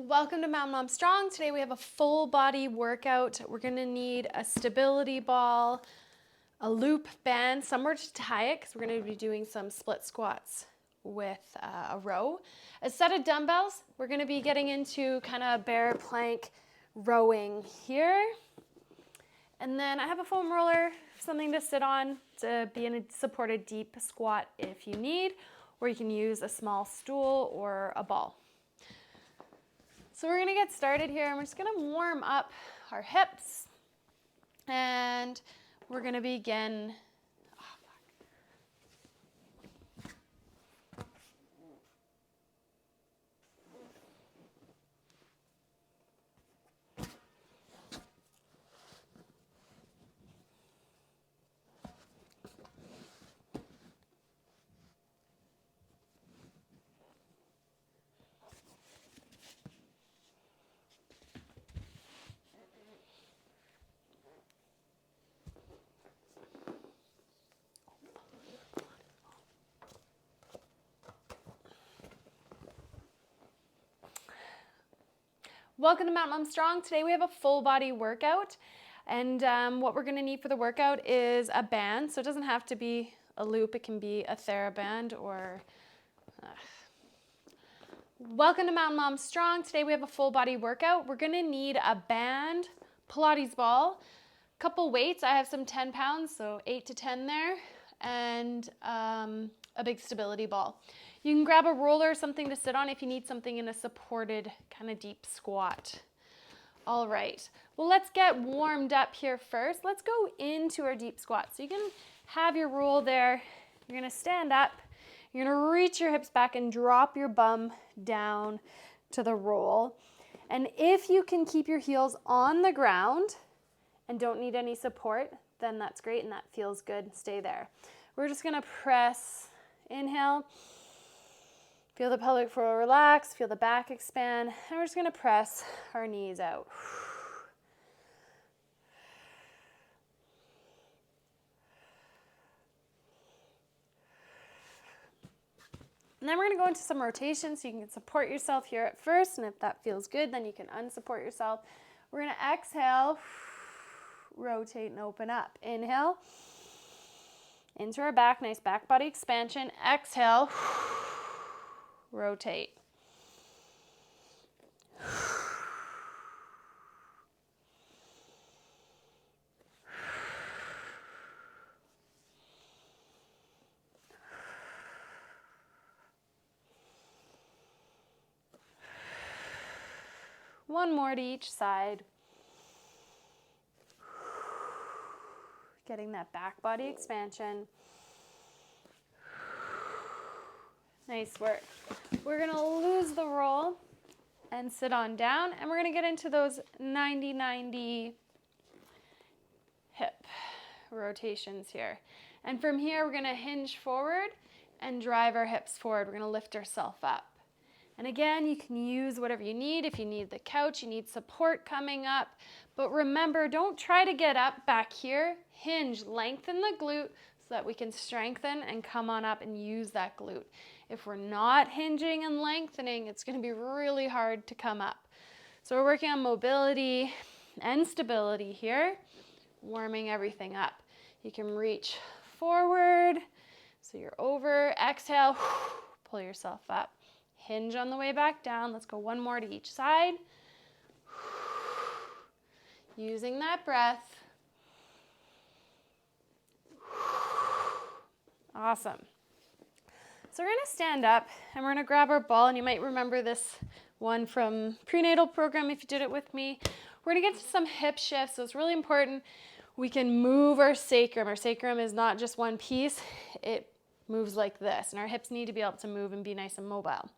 Welcome to Mountain Mom Strong. Today we have a full body workout. We're gonna need a stability ball, a loop band, somewhere to tie it because we're gonna be doing some split squats with a row. A set of dumbbells. We're gonna be getting into kind of bear plank rowing here. And then I have a foam roller, something to sit on to be in a supported deep squat if you need, or you can use a small stool or a ball. So we're gonna get started here and we're just gonna warm up our hips and we're gonna begin. Welcome to Mountain Mom Strong. Today we have a full body workout and what we're gonna need for the workout is a band. So it doesn't have to be a loop, it can be a Theraband or... Welcome to Mountain Mom Strong. Today we have a full body workout. We're gonna need a band, Pilates ball, a couple weights. I have some 10 pounds, so 8 to 10 there, and a big stability ball. You can grab a roller or something to sit on if you need something in a supported kind of deep squat. All right, well, let's get warmed up here first. Let's go into our deep squat. So you can have your roll there. You're gonna stand up. You're gonna reach your hips back and drop your bum down to the roll. And if you can keep your heels on the ground and don't need any support, then that's great and that feels good. Stay there. We're just gonna press, inhale. Feel the pelvic floor relax, feel the back expand, and we're just gonna press our knees out. And then we're gonna go into some rotations so you can support yourself here at first, and if that feels good, then you can unsupport yourself. We're gonna exhale, rotate and open up. Inhale, into our back, nice back body expansion. Exhale, rotate. One more to each side. Getting that back body expansion. Nice work. We're gonna lose the roll and sit on down, and we're gonna get into those 90-90 hip rotations here. And from here, we're gonna hinge forward and drive our hips forward. We're gonna lift ourselves up. And again, you can use whatever you need. If you need the couch, you need support coming up. But remember, don't try to get up back here. Hinge, lengthen the glute so that we can strengthen and come on up and use that glute. If we're not hinging and lengthening, it's gonna be really hard to come up. So we're working on mobility and stability here, warming everything up. You can reach forward, so you're over, exhale, pull yourself up. Hinge on the way back down. Let's go one more to each side. Using that breath. Awesome. So we're gonna stand up and we're gonna grab our ball, and you might remember this one from prenatal program if you did it with me. We're gonna get to some hip shifts, so it's really important we can move our sacrum. Our sacrum is not just one piece, it moves like this, and our hips need to be able to move and be nice and mobile.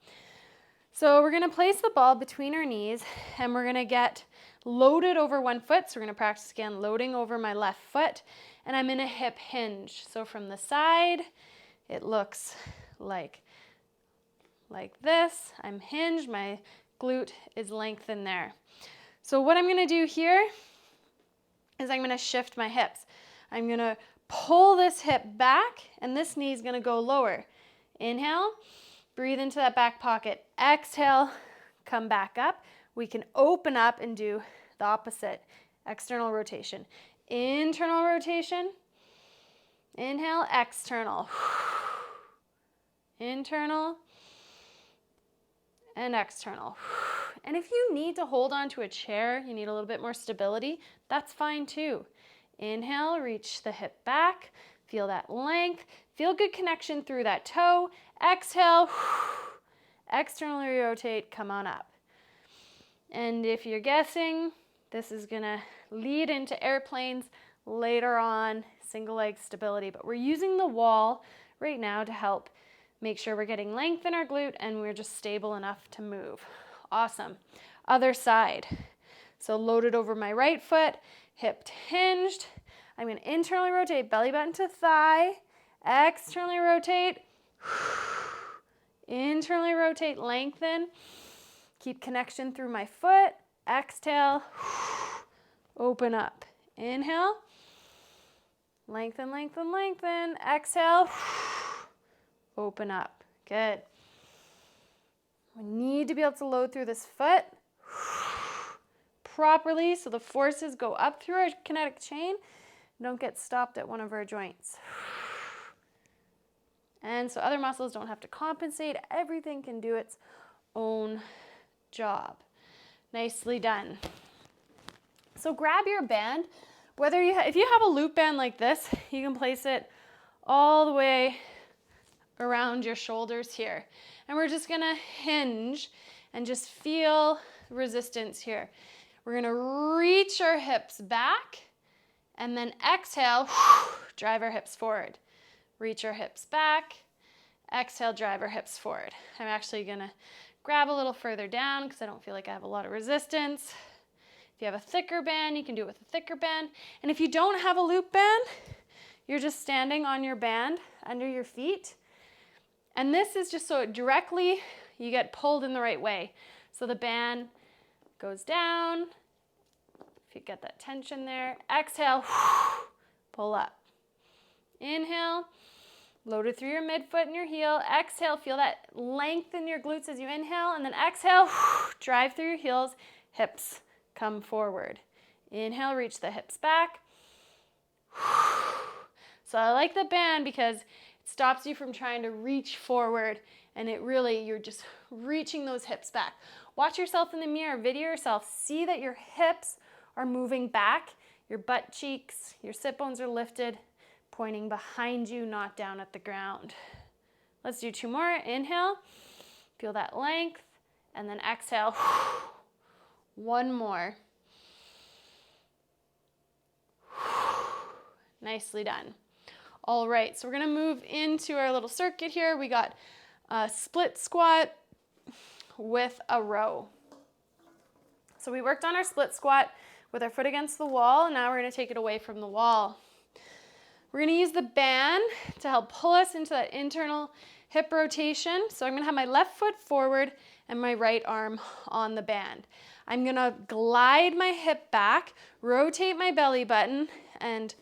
So we're gonna place the ball between our knees and we're gonna get loaded over one foot. So we're gonna practice again, loading over my left foot, and I'm in a hip hinge. So from the side, it looks like this. I'm hinged, my glute is lengthened there. So what I'm gonna do here is I'm gonna shift my hips. I'm gonna pull this hip back and this knee is gonna go lower. Inhale, breathe into that back pocket. Exhale, come back up. We can open up and do the opposite, external rotation. Internal rotation, inhale, external. Internal and external. And if you need to hold on to a chair, you need a little bit more stability, that's fine too. Inhale, reach the hip back, feel that length, feel good connection through that toe. Exhale, externally rotate, come on up. And if you're guessing, this is gonna lead into airplanes later on, single leg stability, but we're using the wall right now to help make sure we're getting length in our glute and we're just stable enough to move. Awesome. Other side. So loaded over my right foot, hip hinged. I'm gonna internally rotate, belly button to thigh, externally rotate, internally rotate, lengthen. Keep connection through my foot. Exhale, open up. Inhale, lengthen, lengthen, lengthen. Exhale, open up. Good. We need to be able to load through this foot properly so the forces go up through our kinetic chain. Don't get stopped at one of our joints. And so other muscles don't have to compensate. Everything can do its own job. Nicely done. So grab your band. Whether if you have a loop band like this, you can place it all the way around your shoulders here. And we're just gonna hinge and just feel resistance here. We're gonna reach our hips back and then exhale, drive our hips forward. Reach our hips back, exhale, drive our hips forward. I'm actually gonna grab a little further down because I don't feel like I have a lot of resistance. If you have a thicker band, you can do it with a thicker band. And if you don't have a loop band, you're just standing on your band under your feet. And this is just so directly you get pulled in the right way. So the band goes down. If you get that tension there, exhale, pull up. Inhale, load it through your midfoot and your heel. Exhale, feel that length in your glutes as you inhale. And then exhale, drive through your heels, hips come forward. Inhale, reach the hips back. So I like the band because it stops you from trying to reach forward and you're just reaching those hips back. Watch yourself in the mirror, video yourself, see that your hips are moving back, your butt cheeks, your sit bones are lifted, pointing behind you, not down at the ground. Let's do 2 more. Inhale, feel that length, and then exhale. 1 more. Nicely done. All right, so we're gonna move into our little circuit here. We got a split squat with a row. So we worked on our split squat with our foot against the wall, and now we're gonna take it away from the wall. We're gonna use the band to help pull us into that internal hip rotation. So I'm gonna have my left foot forward and my right arm on the band. I'm gonna glide my hip back, rotate my belly button, and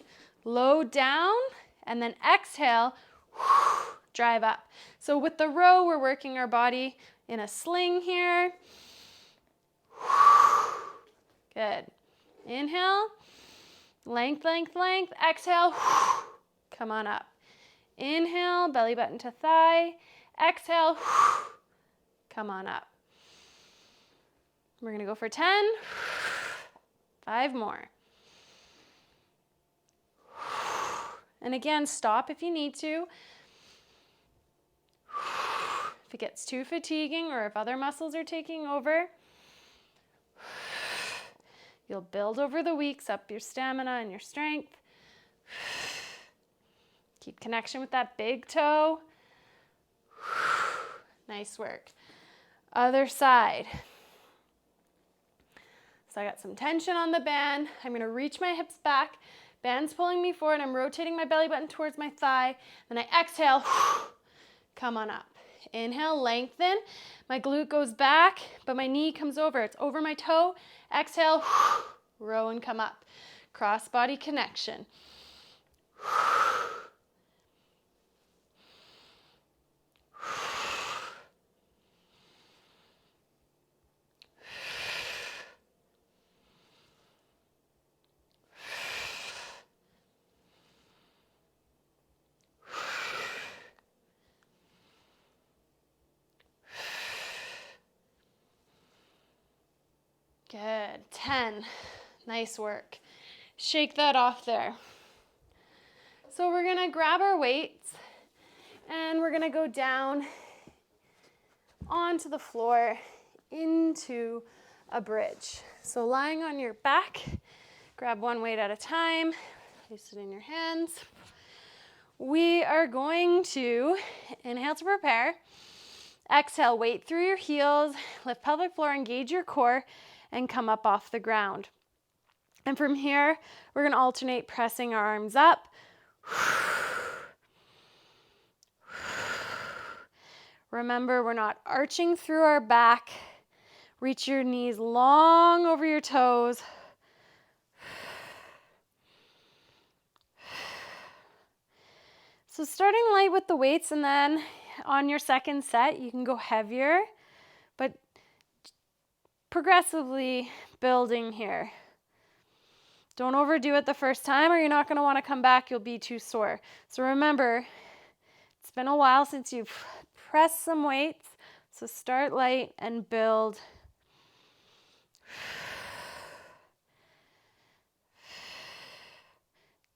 load down, and then exhale, drive up. So with the row, we're working our body in a sling here. Good. Inhale, length, length, length. Exhale, come on up. Inhale, belly button to thigh. Exhale, come on up. We're gonna go for 10. 5 more. And again, stop if you need to. If it gets too fatiguing or if other muscles are taking over, you'll build over the weeks up your stamina and your strength. Keep connection with that big toe. Nice work. Other side. So I got some tension on the band. I'm gonna reach my hips back. Band's pulling me forward. I'm rotating my belly button towards my thigh. Then I exhale, come on up. Inhale, lengthen. My glute goes back, but my knee comes over. It's over my toe. Exhale, row and come up. Cross body connection. Good. 10. Nice work. Shake that off there. So we're going to grab our weights and we're going to go down onto the floor into a bridge. So lying on your back, grab one weight at a time, place it in your hands. We are going to inhale to prepare. Exhale, weight through your heels, lift pelvic floor, engage your core, and come up off the ground. And from here, we're going to alternate pressing our arms up. Remember, we're not arching through our back. Reach your knees long over your toes. So starting light with the weights, and then on your second set, you can go heavier, but progressively building here. Don't overdo it the first time or you're not going to want to come back. You'll be too sore. So remember, it's been a while since you've pressed some weights. So start light and build.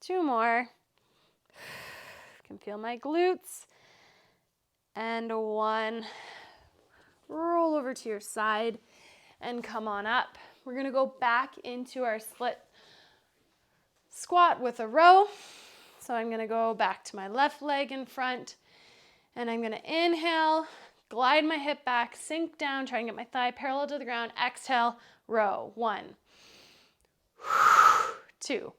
Two more. You can feel my glutes. And one. Roll over to your side and come on up. We're going to go back into our split squat with a row. So I'm going to go back to my left leg in front and I'm going to inhale, glide my hip back, sink down, try and get my thigh parallel to the ground. Exhale, row. 1, 2.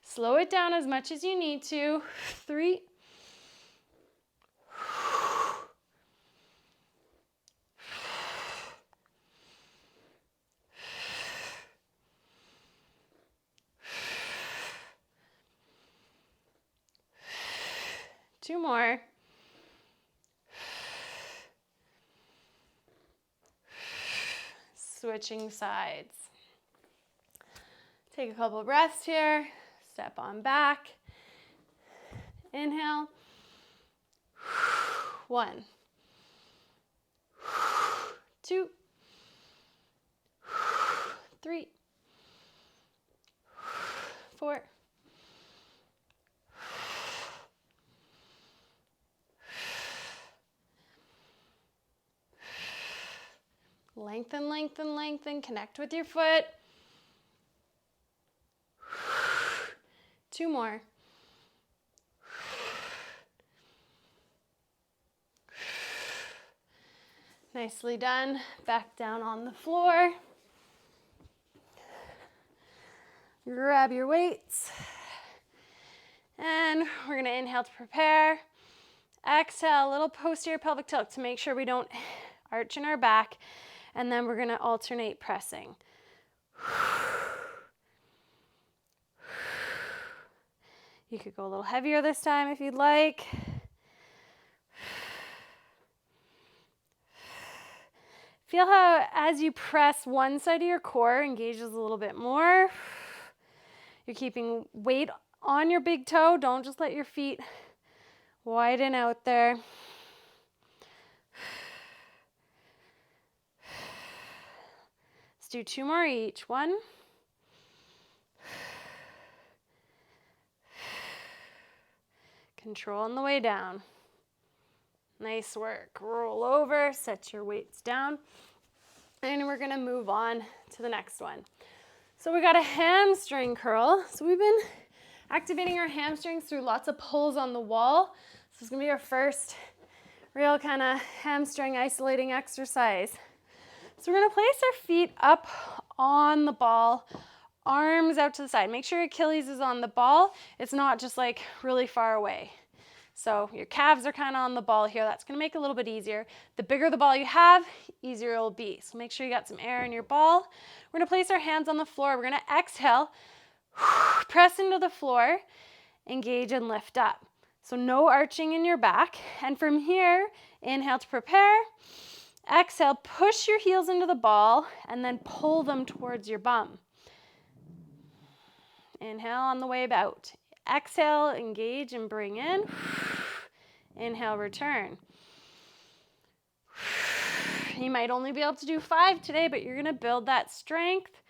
Slow it down as much as you need to. 3, 2 more. Switching sides. Take a couple breaths here. Step on back. Inhale. 1, 2, 3, 4, 'Lengthen, lengthen, lengthen. Connect with your foot. 2 more. Nicely done. Back down on the floor. Grab your weights. And we're going to inhale to prepare. Exhale, a little posterior pelvic tilt to make sure we don't arch in our back. And then we're going to alternate pressing. You could go a little heavier this time if you'd like. Feel how as you press one side of your core engages a little bit more. You're keeping weight on your big toe. Don't just let your feet widen out there. Let's do 2 more each. 1. Control on the way down. Nice work. Roll over, set your weights down, and we're going to move on to the next one. So we got a hamstring curl. So we've been activating our hamstrings through lots of pulls on the wall. So it's going to be our first real kind of hamstring isolating exercise. So we're going to place our feet up on the ball, arms out to the side. Make sure your Achilles is on the ball. It's not just like really far away. So your calves are kind of on the ball here. That's going to make it a little bit easier. The bigger the ball you have, easier it will be. So make sure you got some air in your ball. We're going to place our hands on the floor. We're going to exhale, press into the floor, engage and lift up. So no arching in your back. And from here, inhale to prepare. Exhale, push your heels into the ball and then pull them towards your bum. Inhale on the way out. Exhale, engage and bring in. Inhale, return. You might only be able to do 5 today, but you're going to build that strength.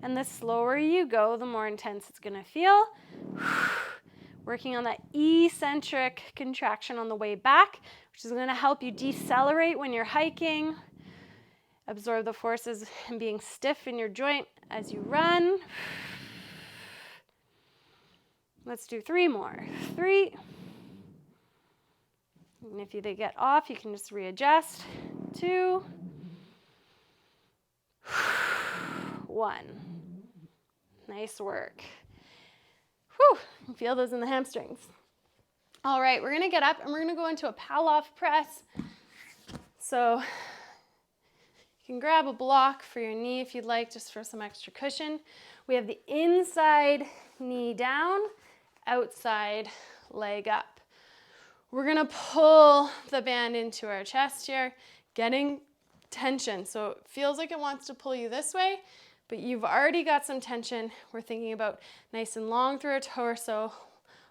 And the slower you go, the more intense it's gonna feel. Working on that eccentric contraction on the way back, which is gonna help you decelerate when you're hiking, absorb the forces and being stiff in your joint as you run. Let's do 3 more. 3. And if they get off, you can just readjust. 2. 1. Nice work. Whew, you feel those in the hamstrings. All right, we're gonna get up and we're gonna go into a Pallof press. So you can grab a block for your knee if you'd like, just for some extra cushion. We have the inside knee down, outside leg up. We're gonna pull the band into our chest here, getting tension. So it feels like it wants to pull you this way, but you've already got some tension. We're thinking about nice and long through our torso,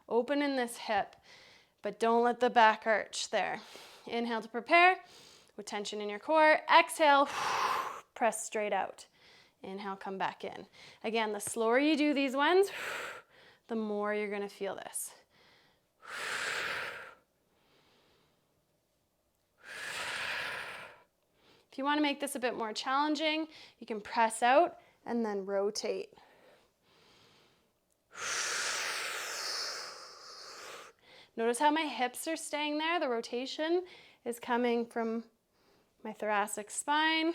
open in this hip, but don't let the back arch there. Inhale to prepare with tension in your core. Exhale, press straight out. Inhale, come back in. Again, the slower you do these ones, the more you're gonna feel this. If you wanna make this a bit more challenging, you can press out and then rotate. Notice how my hips are staying there. The rotation is coming from my thoracic spine.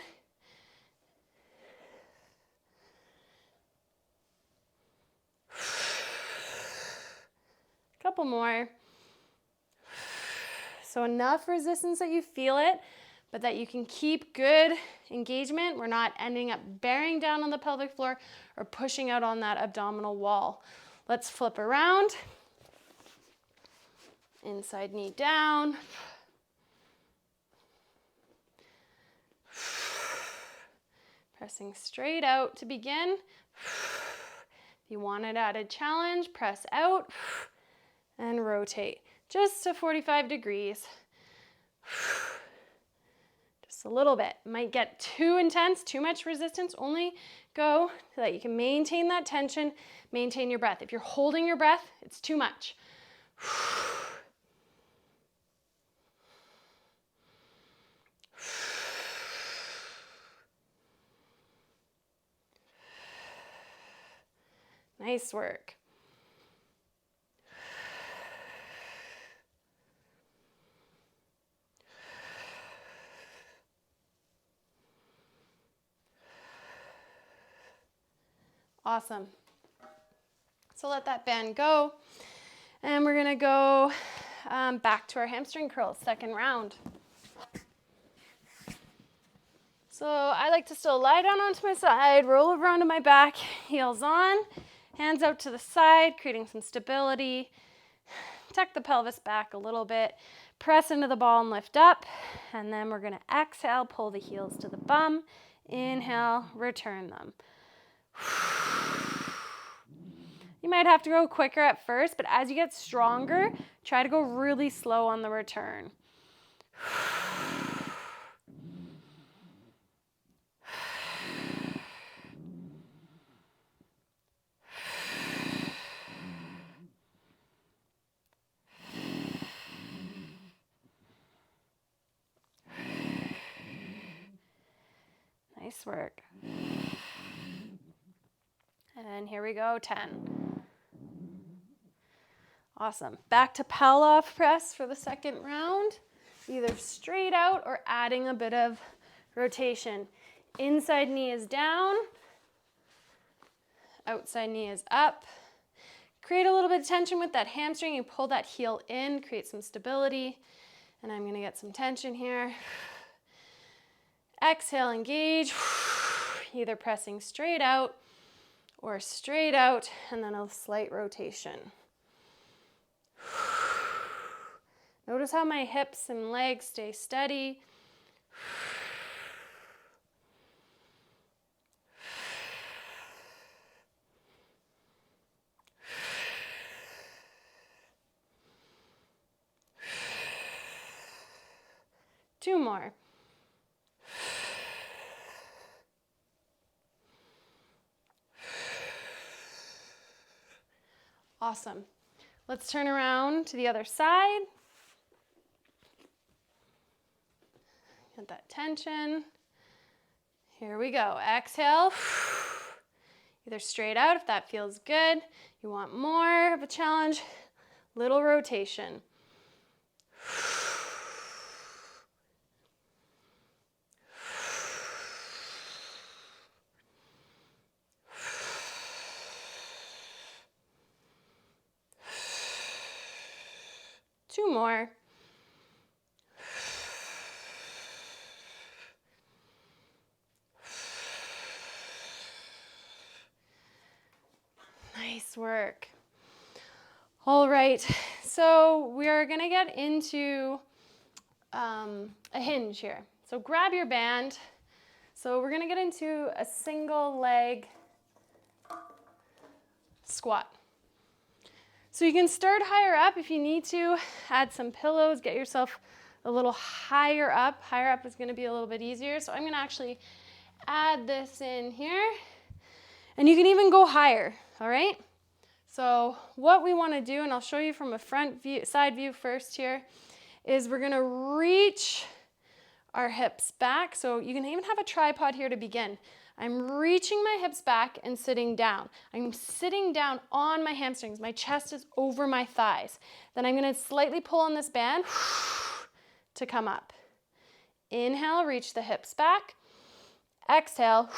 Couple more. So enough resistance that you feel it, but that you can keep good engagement. We're not ending up bearing down on the pelvic floor or pushing out on that abdominal wall. Let's flip around. Inside knee down. Pressing straight out to begin. If you want an added challenge, press out and rotate just to 45 degrees. Just a little bit. Might get too intense, too much resistance. Only go so that you can maintain that tension, maintain your breath. If you're holding your breath, it's too much. Nice work. Awesome. So let that band go. And we're gonna go back to our hamstring curls, second round. So I like to still lie down onto my side, roll over onto my back, heels on, hands out to the side, creating some stability. Tuck the pelvis back a little bit, press into the ball and lift up. And then we're gonna exhale, pull the heels to the bum. Inhale, return them. You might have to go quicker at first, but as you get stronger, try to go really slow on the return. Nice work. And here we go, 10. Awesome. Back to Pallof press for the second round. Either straight out or adding a bit of rotation. Inside knee is down. Outside knee is up. Create a little bit of tension with that hamstring. You pull that heel in, create some stability. And I'm going to get some tension here. Exhale, engage. Either pressing straight out or straight out, and then a slight rotation. Notice how my hips and legs stay steady. Two more. Awesome. Let's turn around to the other side. Get that tension. Here we go. Exhale. Either straight out if that feels good. You want more of a challenge. Little rotation. Two more. Nice work. All right, so we are gonna get into a hinge here. So grab your band. So we're gonna get into a single leg squat. So you can start higher up if you need to, add some pillows, get yourself a little higher up. Higher up is gonna be a little bit easier. So I'm gonna actually add this in here, and you can even go higher, all right? So what we wanna do, and I'll show you from a front view, side view first here, is we're gonna reach our hips back. So you can even have a tripod here to begin. I'm reaching my hips back and sitting down. I'm sitting down on my hamstrings. My chest is over my thighs. Then I'm gonna slightly pull on this band to come up. Inhale, reach the hips back. Exhale,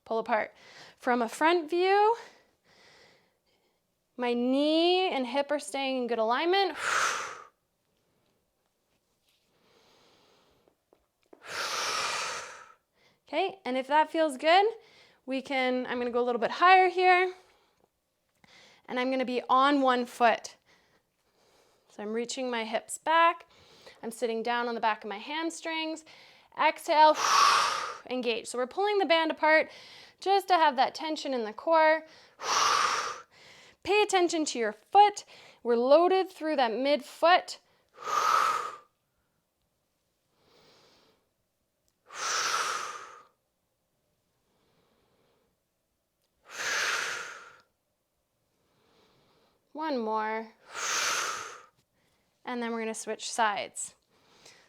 pull apart. From a front view, my knee and hip are staying in good alignment. Okay, and if that feels good, I'm gonna go a little bit higher here, and I'm gonna be on one foot. So I'm reaching my hips back, I'm sitting down on the back of my hamstrings. Exhale, engage. So we're pulling the band apart just to have that tension in the core. Pay attention to your foot. We're loaded through that midfoot. One more. And then we're gonna switch sides.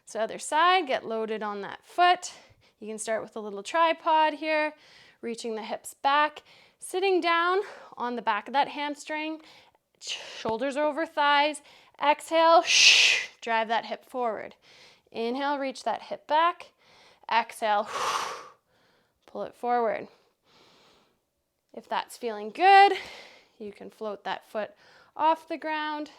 So other side, get loaded on that foot. You can start with a little tripod here, reaching the hips back, sitting down on the back of that hamstring, shoulders are over thighs. Exhale, drive that hip forward. Inhale, reach that hip back. Exhale, pull it forward. If that's feeling good, you can float that foot off the ground.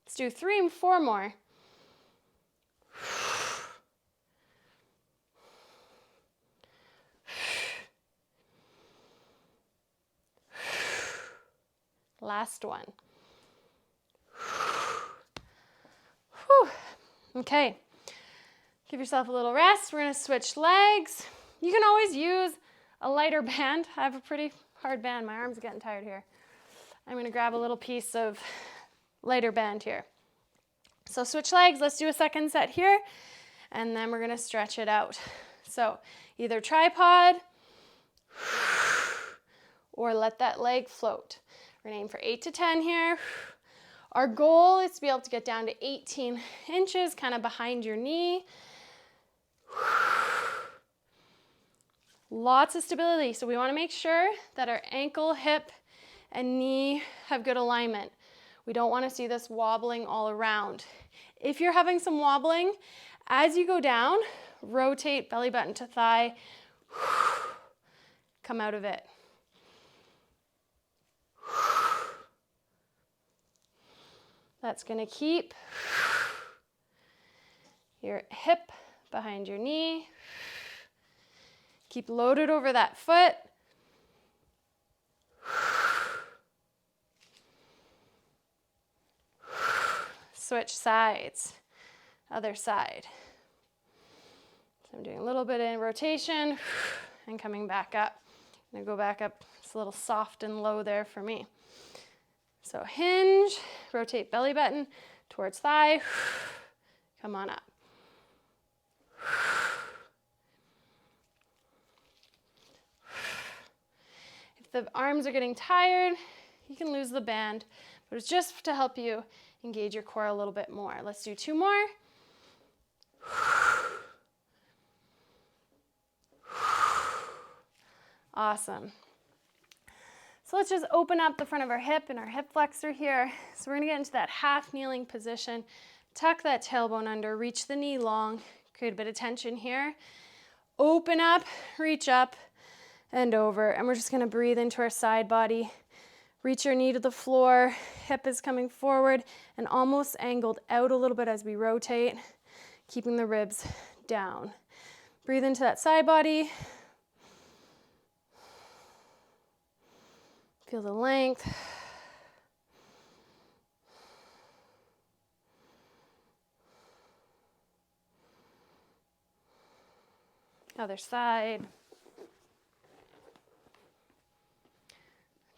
Let's do 3 and 4 more. Last one. Whew. Okay. Give yourself a little rest. We're going to switch legs. You can always use a lighter band. I have a pretty hard band. My arms are getting tired here. I'm going to grab a little piece of lighter band here. So switch legs. Let's do a second set here, and then we're going to stretch it out. So either tripod or let that leg float. We're going to aim for 8 to 10 here. Our goal is to be able to get down to 18 inches, kind of behind your knee. Lots of stability. So we want to make sure that our ankle, hip, and knee have good alignment. We don't want to see this wobbling all around. If you're having some wobbling, as you go down, rotate belly button to thigh. Come out of it. That's going to keep your hip behind your knee. Keep loaded over that foot. Switch sides. Other side. So I'm doing a little bit in rotation and coming back up. I'm going to go back up. It's a little soft and low there for me. So hinge, rotate belly button towards thigh. Come on up. the arms are getting tired, you can lose the band, but it's just to help you engage your core a little bit more. Let's do 2 more. Awesome. So let's just open up the front of our hip and our hip flexor here. So we're gonna get into that half kneeling position. Tuck that tailbone under, reach the knee long, create a bit of tension here. Open up, reach up and over. And we're just gonna breathe into our side body. Reach your knee to the floor, hip is coming forward and almost angled out a little bit as we rotate, keeping the ribs down. Breathe into that side body. Feel the length. Other side.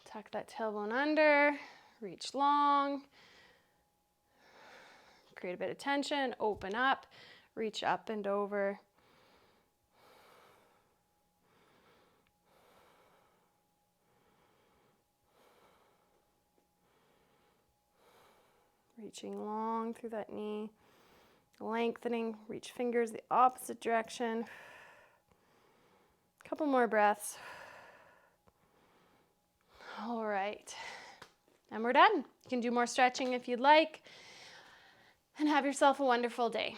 Tuck that tailbone under, reach long. Create a bit of tension, open up, reach up and over. Reaching long through that knee, lengthening, reach fingers the opposite direction. Couple more breaths. All right, and we're done. You can do more stretching if you'd like, and have yourself a wonderful day.